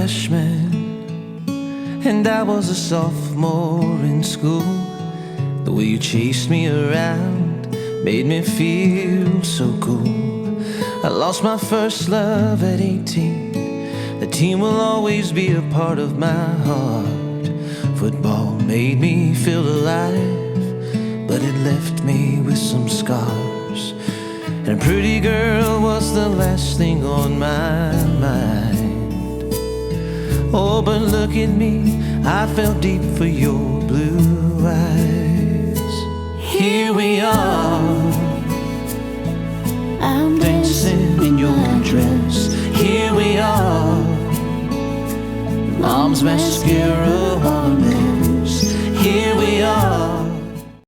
freshman and I was a sophomore in school. The way you chased me around made me feel so cool. I lost my first love at 18. The team will always be a part of my heart. Football made me feel alive, but it left me with some scars. And a pretty girl was the last thing on my mind. Oh, but look at me, I fell deep for your blue eyes. Here we are, I'm dancing in your dress. Here we are, mom's mascara